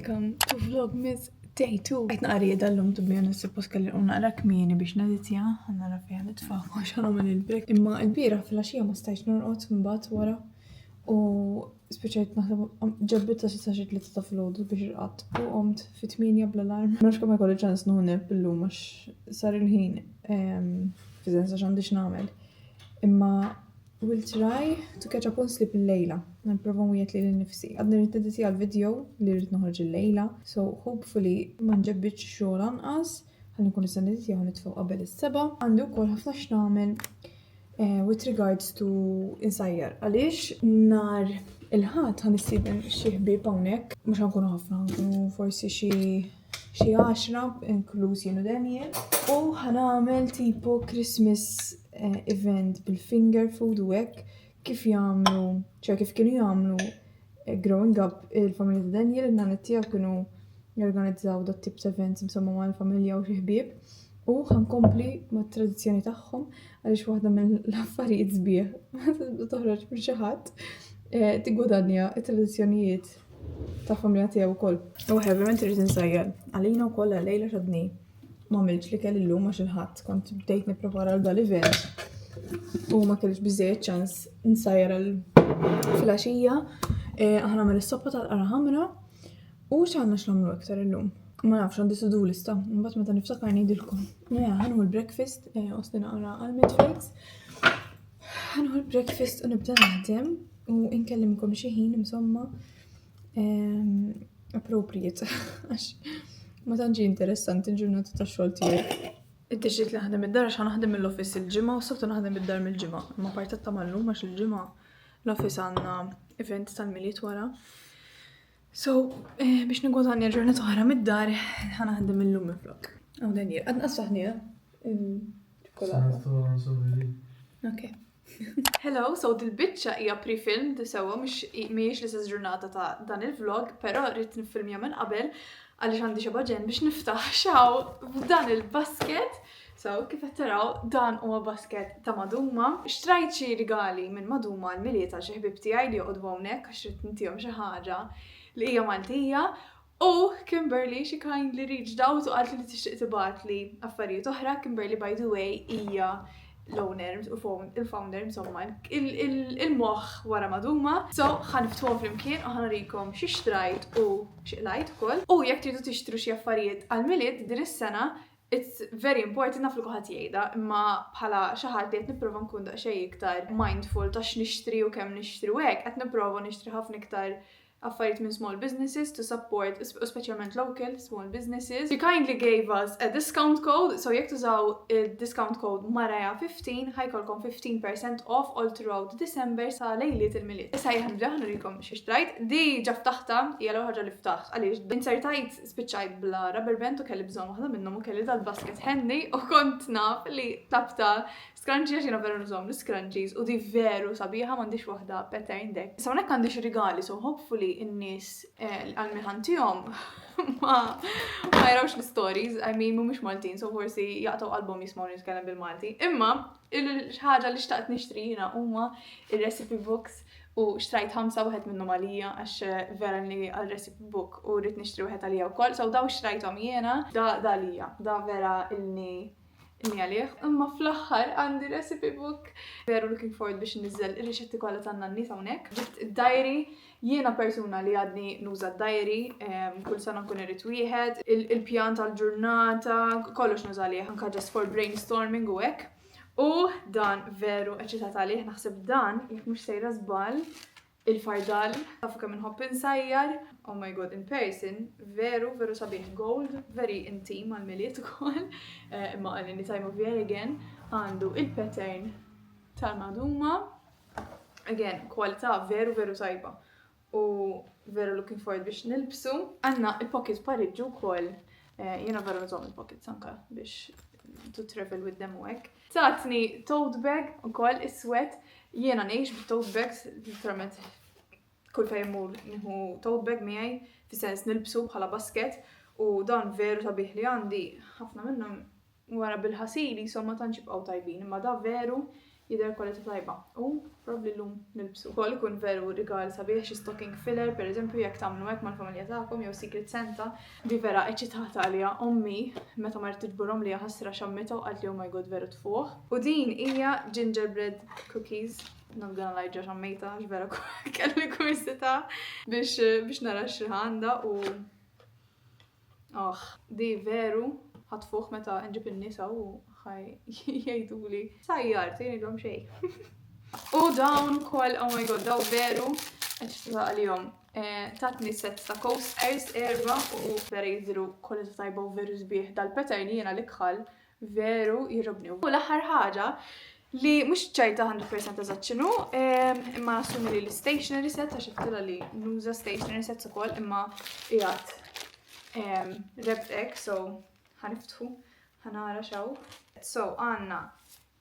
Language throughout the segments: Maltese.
welcome to Vlogmas Day 2. Għajt naqri dal-lum to be honest, suppos kalli naqra kmieni biex naditja, għanna fiha nitfaħ għaxan għamil il-brek. Imma il-bira fil-axija ma stajx nurqot mbat wara u speċajt naħseb ġabbita xi saġit li ta' fil-ħodu biex irqat u qomt fit-8 bl-alarm. Nafx kemm jkolli ċans nuħneb illum għax sar il-ħin fiżenza x'għandix nagħmel. Imma we'll try to catch up on sleep il-lejla. Nipprova mwiet li l-nifsi. Għadna rritediti għal-video li rrit noħorġ il-lejla. So hopefully ma nġebbitx xogħol anqas. Ħalli nkun nista' niditja u nitfgħu qabel is-7. Għandi wkoll ħafna x'nagħmel with regards to insajjar. Għaliex nhar il-ħadd ħanissieben xi ħbieb hawnhekk. Mhux ħankunu ħafna, ħankunu forsi xi 10 inkluż jien u Daniel. U ħanagħmel tipo Christmas event bil-finger food u hekk kif jagħmlu, kif kienu jagħmlu growing up il-familja ta' Daniel, in-nanet tiegħu kienu jorganizzaw dat tip ta' events insomma mal-familja u xi ħbieb u ħankompli mat-tradizzjoni tagħhom għaliex waħda mill-affarijiet sbieħ toħroġ minn xi ħadd tigwadanja t-tradizzjonijiet ta' familja tiegħu wkoll. U ovvjament irid insajjar għalina wkoll għal-lejla x'għadni. Ma għamilx li kelli l-lum għax il-ħadd, kont bdejt nipprepara l-event u ma kellix biżejjed ċans nsajjar fil-għaxija. Aħna nagħmel is-soppa tal-qara ħamra u x'għandna x'nagħmlu iktar illum. Ma nafx għandi to-do lista, mbagħad meta niftakar ngħidilkom. Ħanħu l-breakfast, osti naqra almond flakes. Ħanħu l-breakfast u nibda naħdem u nkellimkom xi ħin insomma appropriate għax ma tantx interessanti l-ġurnata tax-xogħol tiegħi. Id-deċiet li naħdem id-dar għax naħdem mill-office il-ġimgħa u s-sabtu naħdem id-dar mill-ġimgħa. Imma partit ta' mal-lum għax il-ġimgħa l-office għandna event tal-miliet wara. So biex nigwadanja ġurnata oħra mid-dar ħanaħdem illum il-vlog. Hawn Daniel, qed nqassaħni il-ċokolata. Okay. Hello, so dil-biċċa hija pre-filmed sewwa mhijiex l-istess ġurnata ta' dan il-vlog, però rrid niffilmja minn qabel għaliex għandi xi baġen biex niftaħ xaw f'dan il-basket. So kif qed taraw dan huwa basket ta' Maduma. Xtrajt xi rigali minn Maduma l-miliet għal xi ħbieb tiegħi li joqgħdu hawnhekk għax rid nintihom xi ħaġa li hija Maltija. U Kimberly she kindly reached out u qalt li tixtieq tibgħatli affarijiet oħra. Kimberly by the way hija l-owner u il-founder insomma il-moħħ wara Maduma. So ħaniftħuhom flimkien u ħanurikom xi xtrajt u xi qlajt ukoll. U jekk tridu tixtru xi affarijiet għall-miliet din is-sena, it's very important naf li kulħadd jgħidha, imma bħala xi ħadd qed nipprova nkun daqsxejn iktar mindful ta' x'nixtri u kemm nixtri u hekk qed nipprova nixtri ħafna iktar affarijiet minn small businesses to support, specialment local small businesses. She kindly gave us a discount code, so jekk tużaw il-discount code Maraya15 ħajkolkom 15% off all throughout December sa lejliet il-miliet. Issa ħanibda ħanurikom xi xtrajt. Di ġaf taħta hija l-ewwel ħaġa li ftaħt għaliex insertajt spiċċajt bla rubber band u kelli bżonn waħda minnhom u kelli dal-basket handy u kont naf li tlabta scrunchie għax jiena veru nużhom l-scrunchies u di veru sabiħa m'għandix waħda pattern deck. Issa hawnhekk għandi xi rigali, so hopefully in-nies għal-miħan tihom ma jrawx l-stories, I mean mhumiex Maltin, so forsi jaqtaw qalbhom jismgħu nitkellem bil-Malti. Imma il-ħaġa li xtaqt nixtri jiena huma ir-recipe books u xtrajt 5 waħed minnhom għalija għax vera li għal-recipe book u rrid nixtri wieħed għalija wkoll, so daw xtrajthom jiena da għalija, da vera ilni għalih. Imma fl-aħħar għandi recipe book veru looking forward biex nizzel ir-riċetti kollha tan-nanni hawnhekk. Ġibt id-diary, jiena persuna li għadni nuża d-diary, kull sena nkun irid wieħed, il-pjan tal-ġurnata, kollox nuża għalih anke just for brainstorming u hekk. U dan veru eċitat għalih, naħseb dan jekk mhux sejra żball il-fardal, tafu kemm inħobb insajjar, oh my god, in person, veru sabiħ gold, very intim għal-miliet ukoll, imma għal-any time of year again, għandu il-pattern tal-Maduma, again, kwalità veru tajba, u veru looking forward biex nilbsu. Għanna il-pocket pariġu ukoll, jiena veru nżomm il-pockets anka biex to travel with them u hekk. Tatni tote bag ukoll is-swet. Jiena ngħix bit-tote bags, literalment kull fejn imur nieħu tote bag miegħi fis-sens nilbsu bħala basket u dan veru sabiħ li għandi ħafna minnhom wara bil-ħasili so ma tantx jibqgħu tajbin, imma da veru jidher kwalità tajba. U probably llum nilbsu. Ukoll ikun veru rigal sabiħ xi stocking filler, pereżempju jekk tagħmlu hekk mal-familja tagħkom jew Secret Santa, di vera eċitata għaliha ommi meta marit tiġburhom li ħassra xammita u qalt li oh my god veru tfuħ. U din hija gingerbread cookies. Not gonna lie ġa xammejta, ġvera kelli kursita biex nara x'għandha u di veru ħatfuħ meta nġib in-nisa u ħaj jgħiduli sajjar tgħidilhom xejn. U dawn ukoll oh my god daw veru qed għalihom. Tatni set ta' coasters erba' u vera jidhru kwalità tajba u veru sbieħ dal-pattern jiena li kħal veru jirrobni. U l-aħħar ħaġa li mhux ċajta 100% eżatt x'inhu, imma assumi li l-stationery set għax iftilha li nuża stationery sets ukoll imma qiegħed wrapped egg, so ħaniftħu ħanara xaw. So għandna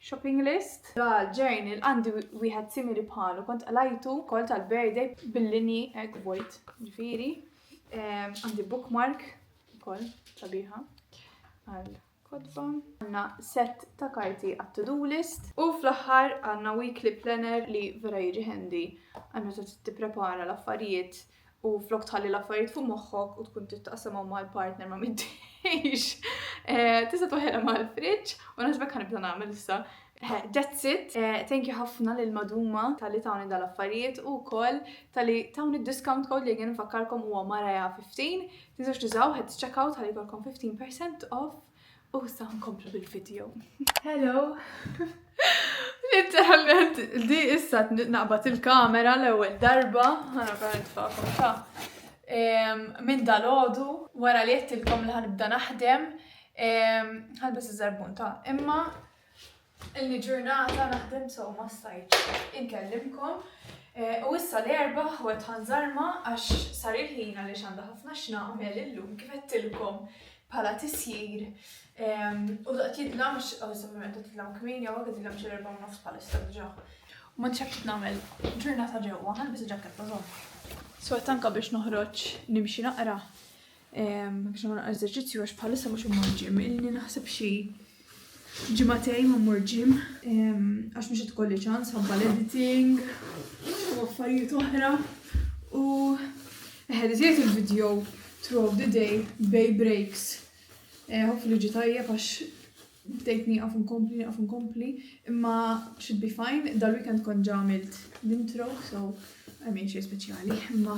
shopping list, dal-journal għandi wieħed simili bħalu kont qalajtu kol tal-birthday bil-linji egg white ġifieri. Għandi bookmark ukoll sabiħa għall-kodba. Għandna set ta' karti għat-to-do list u fl-aħħar għandna weekly planner li vera jiġi handy għal meta tipprepara l-affarijiet u flok tħalli l-affarijiet fuq moħħok u tkun tittaqsamhom mal-partner ma middejx. Tista' toħelha mal-friġġ u naħsbek ħanibda nagħmel issa. That's it. Thank you ħafna lil Maduma tal-li tawni dal-affarijiet u wkoll tal-li tawni discount code li jien nfakkarkom huwa Maraja 15. Tinżewx tużaw ħed checkout ħalli jkollkom 15% off u issa nkomplu bil-video. Hello. Literalment, di issa naqbad il-kamera l-ewwel darba, ħana vera nitfaqkom ta' minn dal-għodu, wara li jettilkom li ħanibda naħdem, ħalbis iż-żarbun ta' imma illi ġurnata naħdem sew ma stajtx inkellimkom. U issa l-erba' ħwed ħanżarma għax sar il-ħin għaliex għandha ħafna x'nagħmel illum kif qedtilkom bħala tisjir. U daqt jidlam, ovvijament jidlam kmin, jew għad jidlam xi 4:30 bħalissa diġà. U ma nxekk nagħmel ġurnata ġewwa, ħalbis il-ġaketta żgħar. So qed anke biex noħroġ nimxi naqra biex nagħmel eżerċizzju għax bħalissa mhux immur ġim. Illi naħseb xi ġimagħtejn ma mmur ġim għax mhux qed ikolli ċans ħabba l-editing u affarijiet oħra. U ħediżiet il-video throughout the day bej breaks. Hopefully ġi tajjeb għax bdejtni qaf inkompli, imma should be fine. Dal-weekend kont ġamilt l-intro, so għamil xej speċjali, imma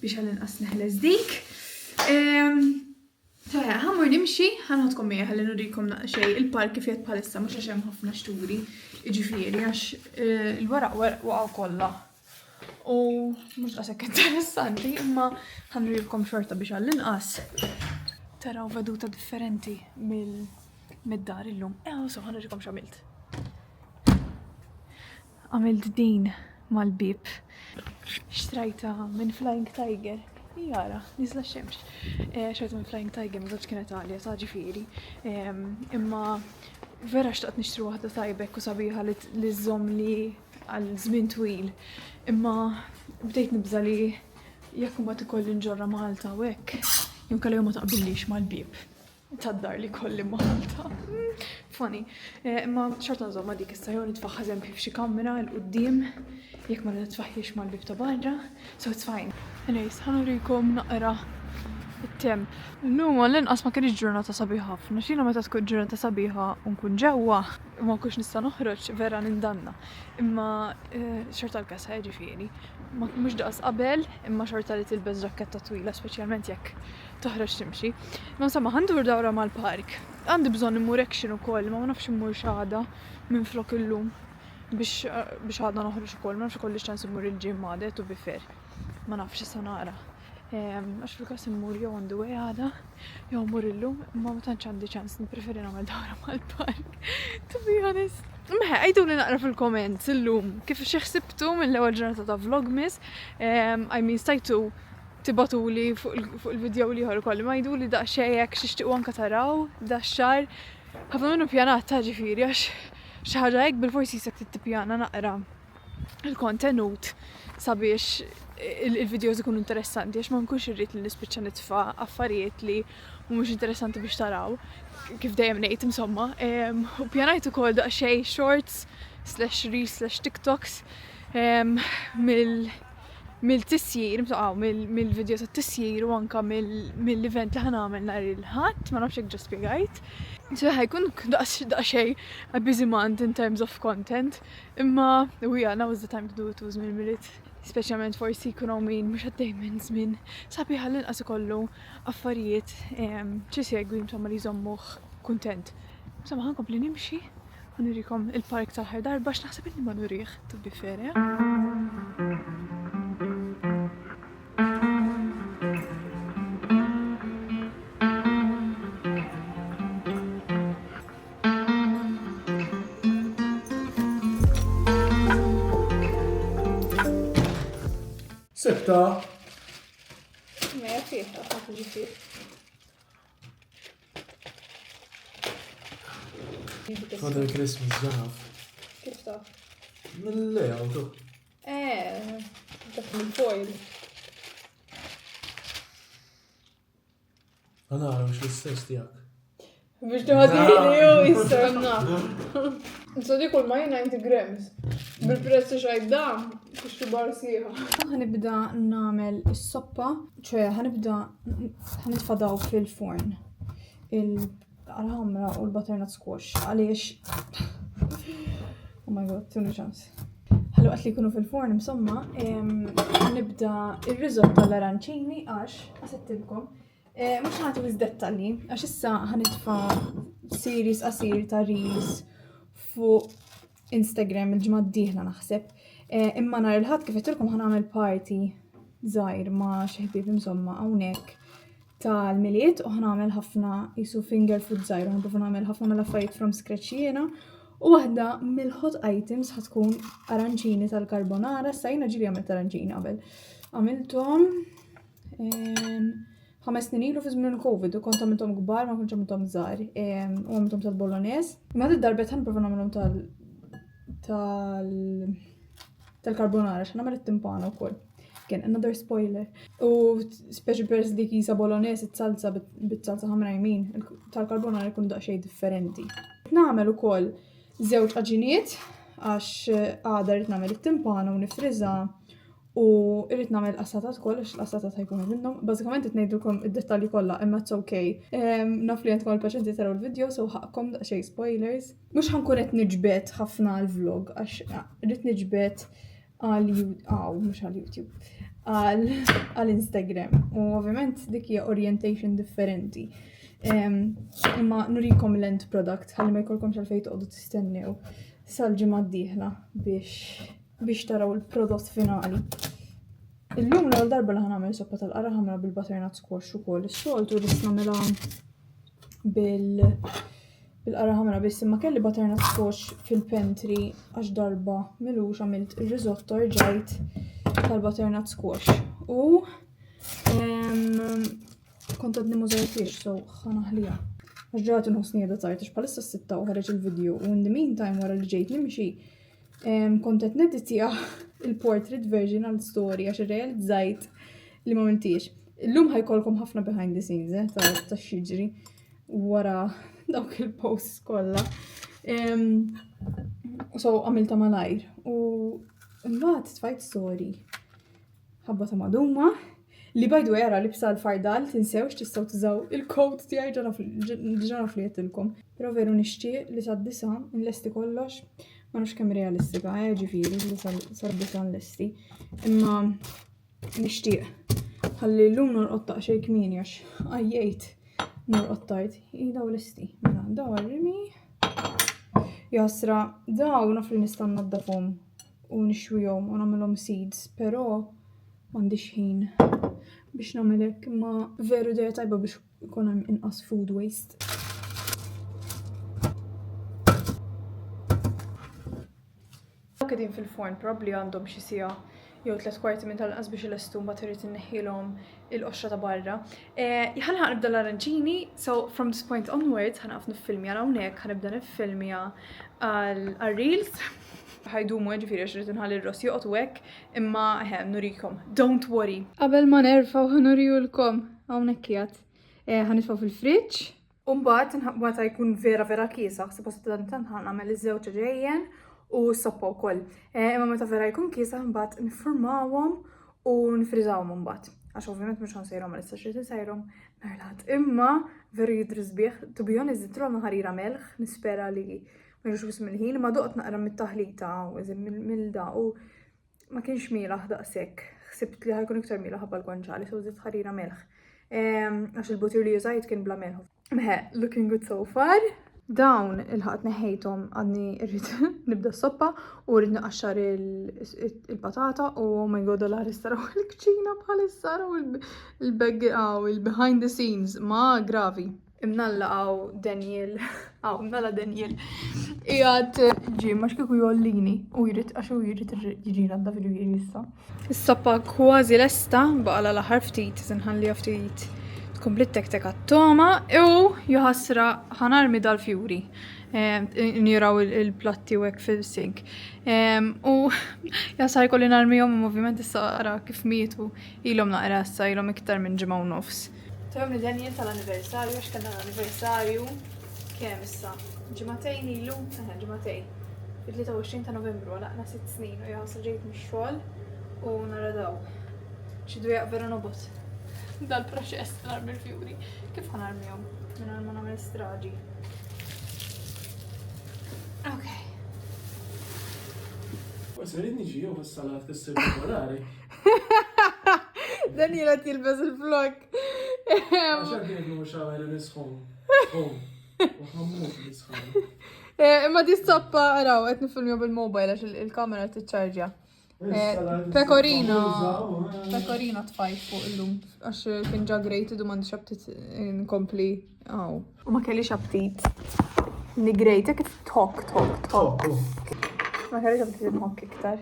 biex għal-inqas neħles dik. Ħammur nimxi, ħanħodkom mija ħalli nurikom xej il-park kif jgħid bħalissa mhux għax hemm ħafna xturi, jiġifieri għax il-waraq waqgħu kollha. U mhux daqshekk interessanti, imma ħanurikom xorta biex għall-inqas taraw veduta differenti mid-dar illum. So ħanurikom x'għamilt. Għamilt din mal-bib. Xtrajta minn Flying Tiger. Jara, nizla xemx. Xtrajta minn Flying Tiger, mżaċ kienet għalja, ta' ġifieri. Imma vera xtaqt nixtru waħda tajbek u sabiħa li żomm li għal żmien twil. Imma bdejt nibża li jekk ma tikolli nġorra Malta u hekk. Jum kalli ma taqbillix mal-bib. Tad-dar li kolli Malta. Funny. Imma xorta nżomma dik issa jew nitfaħħa eżempju f'xi kamra l-qudiem jekk ma nitfaħħix mal-bib ta' barra, so it's fine. Anyways, ħanurikom naqra it-temp. Illum għall-inqas ma kienx ġurnata sabiħa ħafna. X'jiena meta tkun ġurnata sabiħa u nkun ġewwa ma nkunx nista' noħroġ vera nindanna. Imma xorta l-kasa ġifieri. Mhux daqs qabel, imma xorta li tilbes ġaketta twila, speċjalment jekk toħroġ timxi. Ma insomma ħandur dawra mal-park. Għandi bżonn immur action ukoll, ma nafx immur x'għada minflok illum biex għadna noħroġ ukoll, ma nafx ikolli ċans immur il-ġim għadet u bifer. Ma nafx issa nara. Għax fil-każ immur jew għandu għada, jew immur illum, imma ma tantx għandi ċans nippreferi nagħmel dawra mal-park. To be honest. Meħe, għajdu li naqra fil-comments illum kif xi ħsibtu mill-ewwel ġurnata ta' Vlogmas. Stajtu tibatuli fuq il-video li ieħor ukoll ma jgħidu li daqsxejn hekk xixtiequ anke taraw dax-xahar. Ħafna minnu pjanat ta' ġifieri għax xi ħaġa hekk bil-forsi jisek tippjana naqra il-kontenut sabiex il-videos ikunu interessanti għax ma nkunx irrid li nispiċċa nitfa' affarijiet li mhumiex interessanti biex taraw kif dejjem ngħid insomma. U pjanajt ukoll daqsxejn shorts slash reels slash tiktoks mill-tissjir, mill-video ta' tissjir u anka mill-event li ħanamel nhar il-ħadd, ma nafx hekk ġa spjegajt. So ħajkun daqsxejn a busy month in terms of content, imma now is the time to do it uż mill-miliet. Speċjalment forsi jkunu min mhux għaddejjem żmien sabiħ ħall-inqas ikollu affarijiet ċi segwi insomma li jżommuh kuntent. Insomma ħankompli nimxi u nurikom il-park tal-ħar darba x'naħseb inni ma nurih to be fair. Sibta. Ma jafih, għafna ġifir. Father Christmas ġaf. Kif taf? Mill-layout. Dak mill-foil. Għana għara mux l-istess tijak. Biex tuħadili ju jisserna. Nsodi kull maj 90 grams. Bil-prezz xajda, kux bar siħa. Ħanibda namel is-soppa, ċoja ħanitfadaw fil-forn. Il-ħamra u l-butternut squash. Għaliex. Oh my god, tuni ċans. Ħallu għat li kunu fil-forn, insomma, nibda il-risotto tal-arancini għax, għasettilkom. Mux ħati wiz dettalji, għax issa ħanitfa series qasir ta' reels fuq Instagram il-ġimgħa d-dieħla naħseb. Imma nhar il-ħadd kif qedtilkom ħanagħmel party żgħir ma' xi ħbieb insomma hawnhekk tal-miliet u ħanagħmel ħafna isu finger food żgħir u ħanprofa nagħmel ħafna mill-affarijiet from scratch jiena. U waħda mill-hot items ħatkun arancini tal-carbonara, sajna ġili għamilt arancini qabel. Għamiltom 5 snin ilu fi żmien il-Covid u kont għamiltom kbar ma kontx għamiltom żgħar u għamiltom tal-Bolognese. Ma darbet ħanprofa nagħmilhom tal-carbonara x'għan nagħmel it-timpana wkoll. Kien another spoiler. U speċi pers dik jisa Bolognese it-salsa bit-salsa ħamra jmin, tal-carbonara jkun daqsxejn differenti. Nagħmel ukoll żewġ aġiniet għax għada rrid nagħmel it-timpana u nifriżha u irrid nagħmel qassatat ukoll għax l-qassatat ħajkunu minnhom. Bażikament qed ngħidulkom id-dettalji kollha imma it's okay. Naf li għandkom il-paċenzja taraw il-video so ħaqkom daqsxejn spoilers. Mhux ħankun qed niġbed ħafna l-vlog għax rrid niġbed mhux għal-YouTube għal-Instagram u ovvjament dik hija orientation differenti. Imma nurikom l-end product ħalli ma jkollkomx għalfejn toqgħodu tistennew sal-ġimgħa d-dieħla biex taraw il-prodott finali. Illum l-ewwel darba li ħanagħmel soppa tal-qara ħamra bil-butternut squash ukoll. Is-soltu rid nagħmilha bil-qara ħamra biss imma kelli butternut squash fil-pantry għax darba milux għamilt ir-risotto rġajt tal-butternut squash. U kont għadni mużajtiex so ħanaħlija. Għax ġrat inħossni għedha tajt għax palissa s-sitta u ħareġ il-video u in the meantime wara li ġejt nimxi kont qed neditja il-portrait version għal-story għax irrealizzajt li ma miltiex. Illum ħajkolkom ħafna behind the scenes ta' xiġri wara dawk il-posts kollha. So għamilta malajr u mbagħad tfajt story ħabba ta' maduma li by the way ara libsa l-fardal tinsewx tistgħu tużaw il-code tiegħi ġara fli qedtilkom. Però veru nixtieq li sad-disa nlesti kollox ma nafx kemm realistika, ġifieri li sar-disa nlesti. Imma nixtieq ħalli llum norqod taqxejn kmieni għax għajjejt norqod tard. Daw lesti. Mela daw għarrimi. Jasra, daw naf li nista' nnaddafhom u nixwihom u nagħmilhom seeds, però m'għandix ħin biex nagħmel hekk, imma veru idea tajba biex ikun hemm inqas food waste. Qegħdin fil-forn probabbli għandhom xi siegħa jew 3/4 minn tal-qas biex il-estum bat irrid inneħħilhom il-qoxra ta' barra. Ħanħaq nibda l-arancini, so from this point onwards ħanqaf niffilmja hawnhekk, ħanibda niffilmja għal-reels. ħajdumu ġifieri għax rrid inħalli r-ross joqgħod hekk, imma nurikom. Don't worry. Qabel ma nerfgħu ħanurjulkom hawnhekk qiegħed. Ħanitfgħu fil-friġġ u mbagħad wara jkun vera kiesa, suppost dan nagħmel iż-żewġ ġejjen u s-soppa wkoll. Imma meta vera jkun kiesaħ mbagħad nifurmawhom u nifriżawhom mbagħad. Għax ovvjament mhux ħansejrhom ma nistax insejrhom merlat. Imma veru jidru sbieħ, to be honest, zitrom ħarira melħ, nispera li ma jrux bis mill-ħin, ma doqt naqra mit-taħlita u mill-da u ma kienx mielaħ daqshekk. Ħsibt li ħajkun iktar mielaħ ħabba l-gwanġali, so żied ħarira melħ. Għax il-butir li jużajt kien bla melħu. Meħe, looking good so far. Dawn il-ħat neħejtom għadni rrit nibda s-soppa u rrit naqaxxar il-patata u oh my god għal istaraw il-kċina bħal-issa u il-behind the scenes ma gravi. Imnalla għaw Daniel, imnalla Daniel. Ijad ġim, għax kiku jollini u jrid, għax u jrid jġina da fil jissa. Is-soppa kważi l-esta baqala laħar ftit, zinħalli ftit komplet tek għat-toma u juħasra ħanarmi dal-fjuri. Njiraw il-platti u għek fil-sink. U jasaj kolli narmijom ovvijament issa kif mietu ilom naqra issa ilom iktar minn ġimgħa u nofs. Tajom li Daniel tal-anniversarju, għax kanna l-anniversarju kem issa? Ġimatejn ilu? Ġimatejn. Il-23 ta' Novembru għalaqna 6 snin u jgħasra ġejt mix-xogħol u naradaw. Xidu vera nobot. Dal-proċess narmi l-fjuri. Kif ħanarmihom? Minn ma nagħmel straġi. Ok. Forse rridni ġiju għas-salat kissir popolari. Daniela tilbes il-vlog. Għaxar kien mux għamel nisħom. U ħammut nisħom. Imma di stoppa, araw, għet nifilmju bil-mobile għax il-kamera t-ċarġja. Pecorino tfajt fuq illum, għax kien ġa grejted u mandi xabtit inkompli. U ma kelli xabtit. Ni grejta kif tok. Ma kelli xabtit nħok iktar.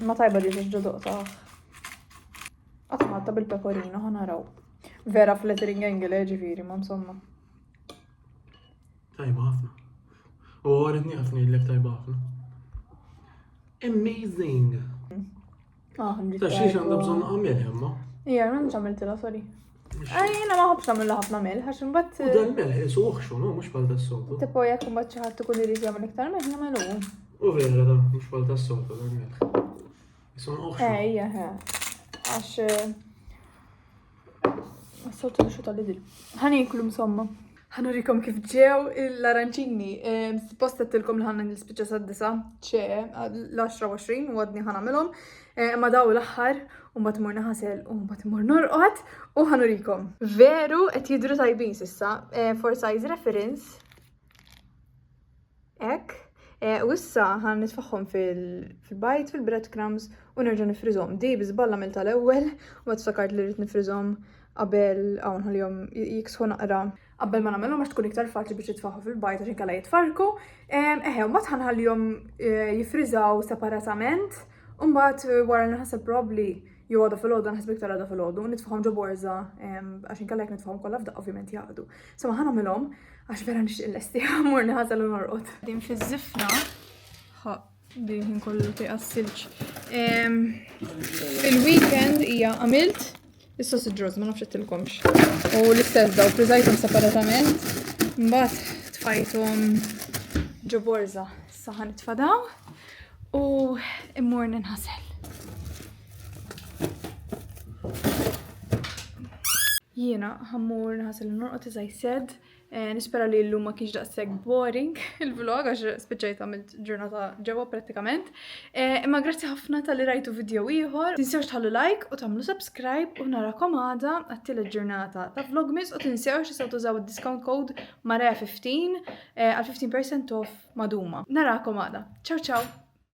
Ma tajba li ġa doqta. Għatmatta bil-pecorino ħanaraw. Vera flettering angle ġifiri, ma insomma. Tajba ħafna. U għaretni ħafni l-lek tajba ħafna. Amazing! Ta' xiex għanda bżon għamil jemma? Ija, ma nġ għamiltila, sorry. Jena ma ħobx għamilla ħafna mel, għax mbatt... U dal-mel, jisuħ xunu, mux bħal tas-soltu. Tipo jek mbatt ċaħat tkun irrid jagħmel iktar mel, nagħmelu. U vera da, mux bħal tas-soltu dal-mel. Jisuħ uħxu. Ija, għax... Għas-soltu li xuta l-idil. ħaniklu msomma. ħanurikom kif ġew l-arancini. Postettilkom li ħanna nil-spiċċa sad-disa ċe l-10-20 u għadni ħanamilhom. Ma daw l-aħħar u mbagħad imur naħasel u mbagħad imur norqod u ħanurikom. Veru qed jidhru tajbin s'issa. For size reference. Ek. U issa ħan nitfaħħom fil-bajt, fil-breadcrumbs u nerġa' nifriżhom. Di biżballa mill tal-ewwel u mbagħad ftakart li rrid nifriżhom qabel hawn ħalihom jiksħu naqra. Qabel ma nagħmelhom għax tkun iktar faċli biex jitfaħħu fil-bajt għax inkella jitfarku. U mbagħad ħanħallihom jifriżaw separatament u mbagħad wara naħseb probably jew għada fil-għodu naħseb iktar għada fil-għodu nitfaħħom ġo borza għax inkella jekk nitfaħħom kollha f'daqqa ovvjament jaqgħdu. Insomma ħanagħmilhom għax vera nixtieq lesti mur naħasel u norqod. Din fiż-żifna din kollu tiqassilx. Il-weekend hija għamilt is-sausage rolls, ma nafx qedtilkomx. U l-istess daw friżajthom separatament, mbagħad tfajthom ġo borza. Issa ħanitfadaw u immur ninħasel. Jiena ħammur ninħasel norqod as I said. Nispera li l-lum ma kienx daqshekk boring il-vlog għax spiċċajt għamilt ġurnata ġewwa prattikament. Imma grazzi ħafna tal-li rajtu video ieħor. Tinsewx tħallu like u tagħmlu subscribe u narakom għada għat-tielet ġurnata ta' Vlogmas u tinsewx tistgħu tużaw id-discount code Marea15 għal 15% off maduma. Narakom għada. Ciao ciao!